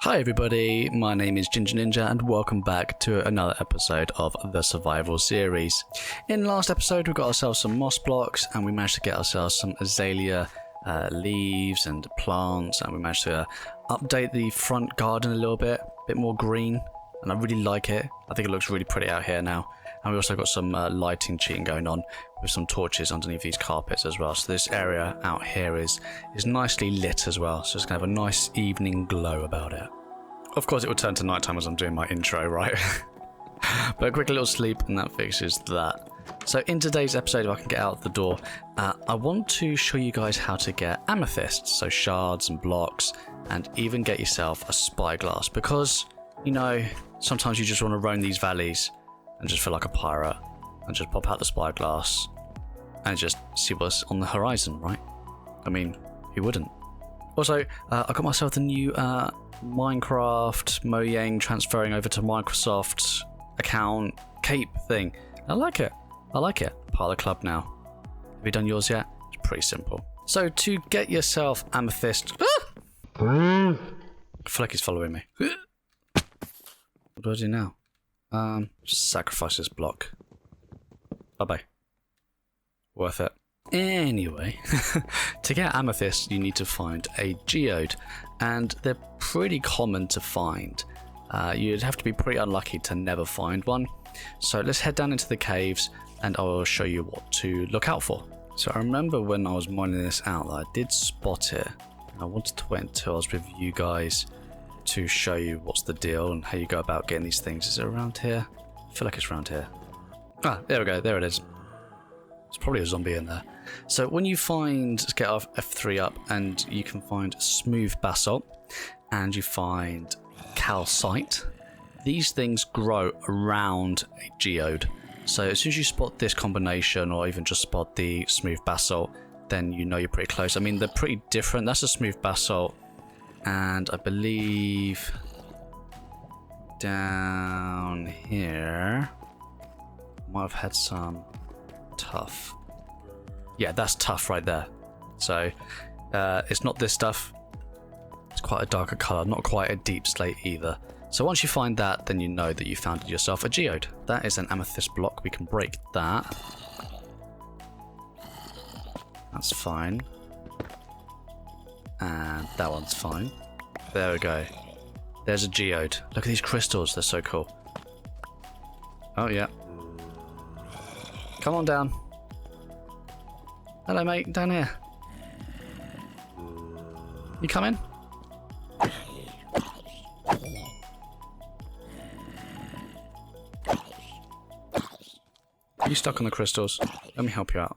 Hi everybody, my name is GingaNinja and welcome back to another episode of the Survival Series. In the last episode we got ourselves some moss blocks and we managed to get ourselves some azalea leaves and plants, and we managed to update the front garden a little bit more green, and I really like it. I think it looks really pretty out here now. And we also got some lighting cheating going on with some torches underneath these carpets as well. So this area out here is nicely lit as well. So it's going to have a nice evening glow about it. Of course it will turn to nighttime as I'm doing my intro, right? But a quick little sleep and that fixes that. So in today's episode, if I can get out the door, I want to show you guys how to get amethysts. So shards and blocks, and even get yourself a spyglass. Because, you know, sometimes you just want to roam these valleys and just feel like a pirate and just pop out the spyglass and just see what's on the horizon, right? I mean, who wouldn't? Also, I got myself the new Minecraft Mojang transferring over to Microsoft account cape thing. I like it. Part of the club now. Have you done yours yet? It's pretty simple. So to get yourself amethyst... I feel like he's following me. What do I do now? Just sacrifice this block. Bye-bye. Worth it. Anyway, to get amethyst, you need to find a geode, and they're pretty common to find. You'd have to be pretty unlucky to never find one. So let's head down into the caves, and I will show you what to look out for. So I remember when I was mining this out that I did spot it. I wanted to wait until I was with you guys to show you what's the deal and how you go about getting these things. Is it around here? I feel like it's around here. Ah, there we go. There it is. There's probably a zombie in there. So when you find, get our F3 up, and you can find smooth basalt, and you find calcite. These things grow around a geode. So as soon as you spot this combination, or even just spot the smooth basalt, then you know you're pretty close. I mean, they're pretty different. That's a smooth basalt. And I believe down here might have had some tough. Yeah, that's tough right there. So it's not this stuff. It's quite a darker color, not quite a deep slate either. So once you find that, then you know that you found yourself a geode. That is an amethyst block. We can break that. That's fine. And that one's fine. There we go. There's a geode. Look at these crystals. They're so cool. Oh, yeah. Come on down. Hello, mate. Down here. You coming? You stuck on the crystals? Let me help you out.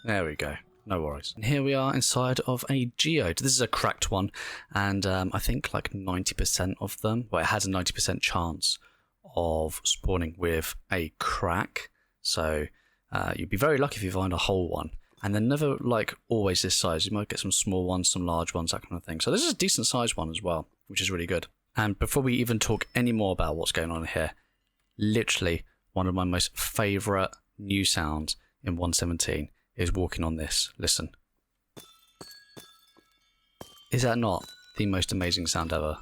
There we go. No worries. And here we are inside of a geode. This is a cracked one, and I think like 90% of them, well, it has a 90% chance of spawning with a crack. So you'd be very lucky if you find a whole one. And they're never like always this size. You might get some small ones, some large ones, that kind of thing. So this is a decent sized one as well, which is really good. And before we even talk any more about what's going on here, literally one of my most favorite new sounds in 1.17 is walking on this. Listen. Is that not the most amazing sound ever?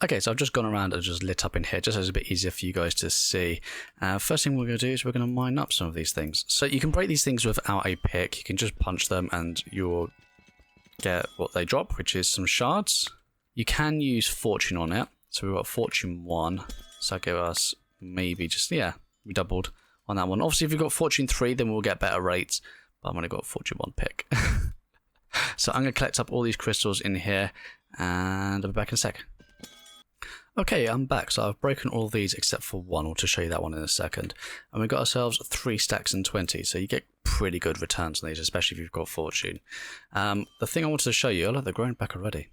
Okay, so I've just gone around and just lit up in here, just so it's a bit easier for you guys to see. First thing we're going to do is we're going to mine up some of these things. So you can break these things without a pick. You can just punch them and you'll get what they drop, which is some shards. You can use fortune on it. So we've got fortune 1. So that'll give us maybe just, yeah, we doubled on that one. Obviously, if you've got fortune 3, then we'll get better rates. But I've only got fortune 1 pick. So I'm going to collect up all these crystals in here, and I'll be back in a sec. Okay, I'm back. So I've broken all these except for one. I'll just show you that one in a second. And we've got ourselves 3 stacks and 20. So you get pretty good returns on these, especially if you've got fortune. The thing I wanted to show you, oh look, they're growing back already.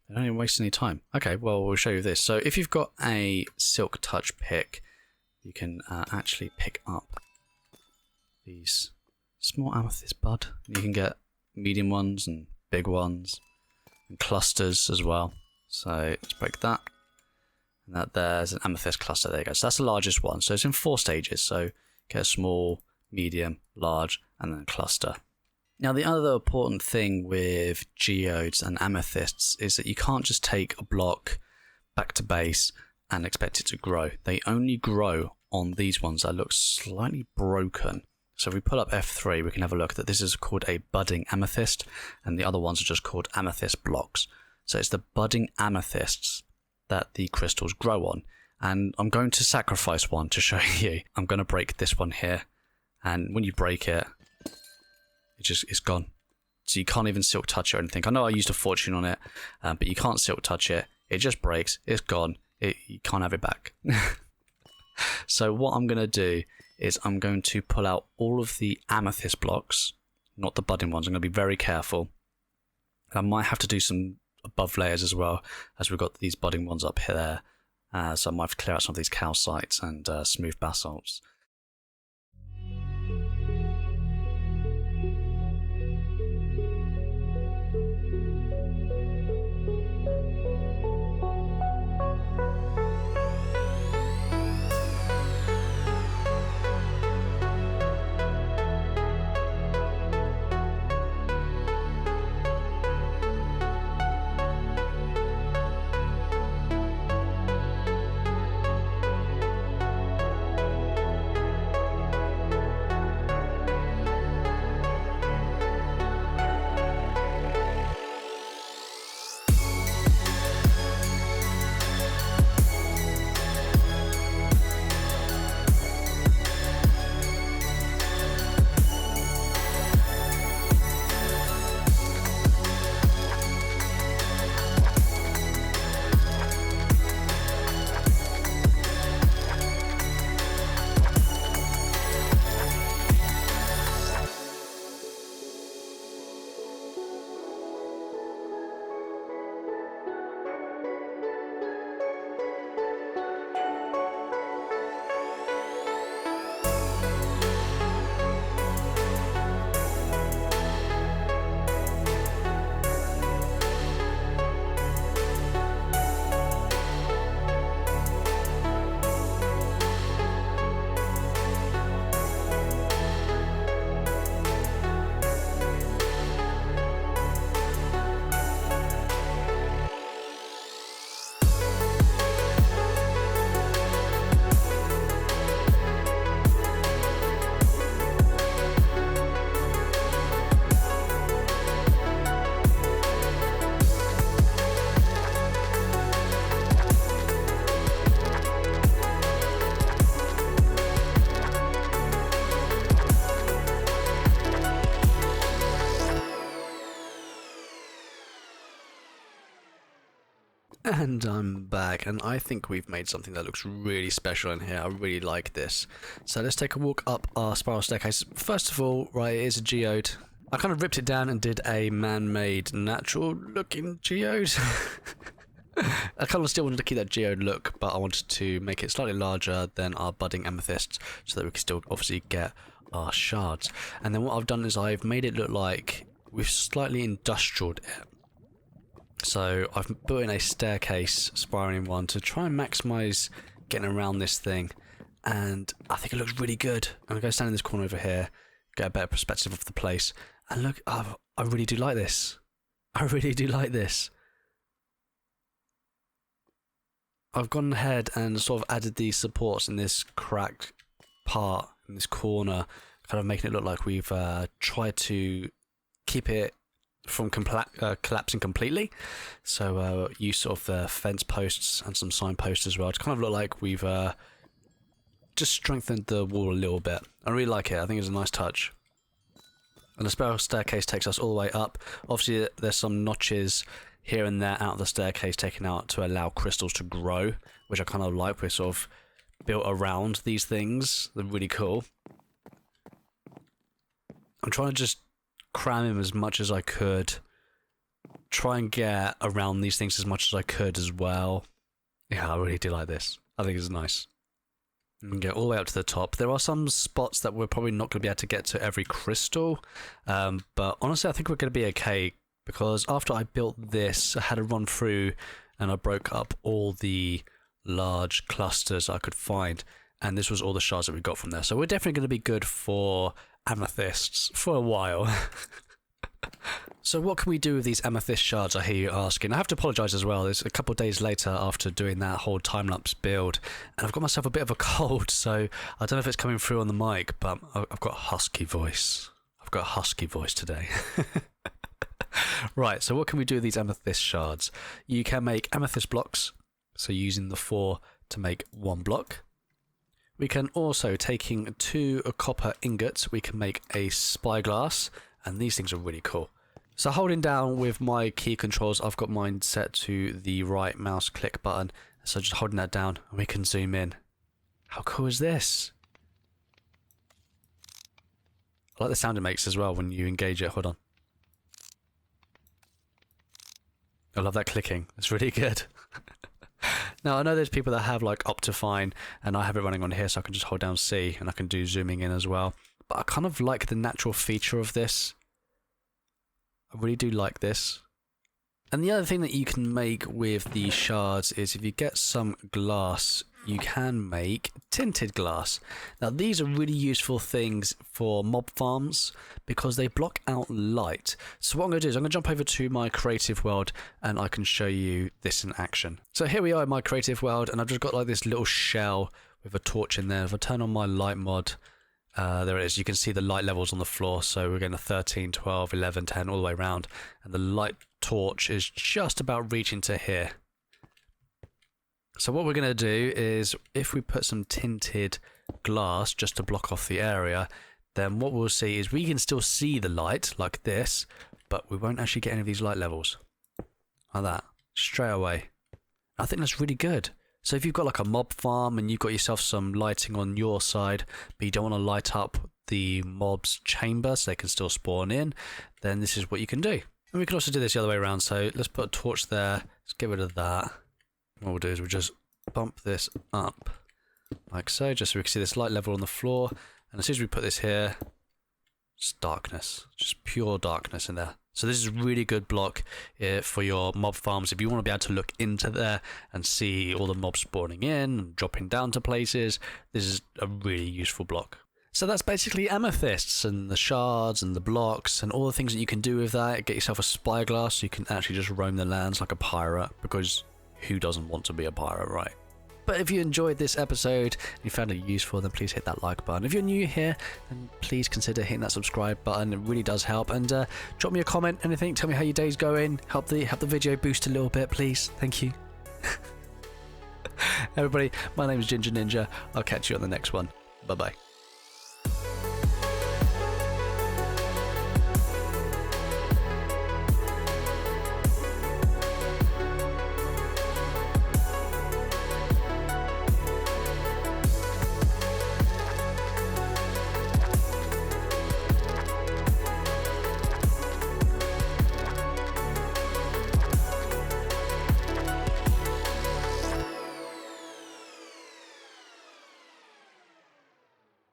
They don't even waste any time. Okay, well, we'll show you this. So if you've got a silk touch pick, you can actually pick up these small amethyst bud. You can get medium ones and big ones and clusters as well. So let's break that. And that there's an amethyst cluster. There you go. So that's the largest one. So it's in 4 stages. So get a small, medium, large, and then a cluster. Now, the other important thing with geodes and amethysts is that you can't just take a block back to base and expect it to grow. They only grow on these ones that look slightly broken. So if we pull up F3, we can have a look that this is called a budding amethyst, and the other ones are just called amethyst blocks. So it's the budding amethysts that the crystals grow on. And I'm going to sacrifice one to show you. I'm going to break this one here. And when you break it, it's gone. So you can't even silk touch it or anything. I know I used a fortune on it, but you can't silk touch it. It just breaks. It's gone. You can't have it back. So what I'm going to do is I'm going to pull out all of the amethyst blocks, not the budding ones. I'm going to be very careful. I might have to do some above layers as well, as we've got these budding ones up here. So I might have to clear out some of these calcites and smooth basalts. And I'm back, and I think we've made something that looks really special in here. I really like this. So let's take a walk up our spiral staircase. First of all, right, it is a geode. I kind of ripped it down and did a man-made, natural-looking geode. I kind of still wanted to keep that geode look, but I wanted to make it slightly larger than our budding amethysts, so that we can still obviously get our shards. And then what I've done is I've made it look like we've slightly industrialed it. So I've put in a staircase spiraling one to try and maximise getting around this thing, and I think it looks really good. I'm going to go stand in this corner over here, get a better perspective of the place, and look, I really do like this. I really do like this. I've gone ahead and sort of added these supports in this cracked part, in this corner, kind of making it look like we've tried to keep it from collapsing completely. So use of the fence posts and some signposts as well to kind of look like we've just strengthened the wall a little bit. I really like it. I think it's a nice touch. And the spiral staircase takes us all the way up. Obviously there's some notches here and there out of the staircase taken out to allow crystals to grow, which I kind of like. We're sort of built around these things. They're really cool. I'm trying to just cram in as much as I could, try and get around these things as much as I could as well. Yeah, I really do like this. I think it's nice. We can get all the way up to the top. There are some spots that we're probably not going to be able to get to every crystal, but honestly I think we're going to be okay, because after I built this I had a run through and I broke up all the large clusters I could find, and this was all the shards that we got from there. So we're definitely going to be good for amethysts for a while. So what can we do with these amethyst shards, I hear you asking? I have to apologise as well. It's a couple of days later after doing that whole time-lapse build, and I've got myself a bit of a cold, so I don't know if it's coming through on the mic, but I've got a husky voice. I've got a husky voice today. Right, so what can we do with these amethyst shards? You can make amethyst blocks, so using the 4 to make 1 block. We can also, taking 2 copper ingots, we can make a spyglass, and these things are really cool. So holding down with my key controls, I've got mine set to the right mouse click button. So just holding that down and we can zoom in. How cool is this? I like the sound it makes as well when you engage it. Hold on. I love that clicking. It's really good. Now, I know there's people that have like Optifine, and I have it running on here, so I can just hold down C and I can do zooming in as well. But I kind of like the natural feature of this. I really do like this. And the other thing that you can make with the shards is if you get some glass, you can make tinted glass. Now these are really useful things for mob farms because they block out light. So what I'm going to do is I'm going to jump over to my creative world and I can show you this in action. So here we are in my creative world, and I've just got like this little shell with a torch in there. If I turn on my light mod, there it is. You can see the light levels on the floor. So we're getting a 13, 12, 11, 10 all the way around. And the light torch is just about reaching to here. So what we're going to do is if we put some tinted glass just to block off the area, then what we'll see is we can still see the light like this, but we won't actually get any of these light levels. Like that. Straight away. I think that's really good. So if you've got like a mob farm and you've got yourself some lighting on your side, but you don't want to light up the mob's chamber so they can still spawn in, then this is what you can do. And we can also do this the other way around. So let's put a torch there. Let's get rid of that. What we'll do is we'll just bump this up like so, just so we can see this light level on the floor. And as soon as we put this here, just darkness, just pure darkness in there. So this is a really good block for your mob farms if you want to be able to look into there and see all the mobs spawning in and dropping down to places. This is a really useful block. So that's basically amethysts and the shards and the blocks and all the things that you can do with that. Get yourself a spyglass so you can actually just roam the lands like a pirate, because who doesn't want to be a pirate, right? But if you enjoyed this episode and you found it useful, then please hit that like button. If you're new here, then please consider hitting that subscribe button. It really does help. And drop me a comment, anything. Tell me how your day's going. Help the video boost a little bit, please. Thank you. Everybody, my name is GingaNinja. I'll catch you on the next one. Bye-bye.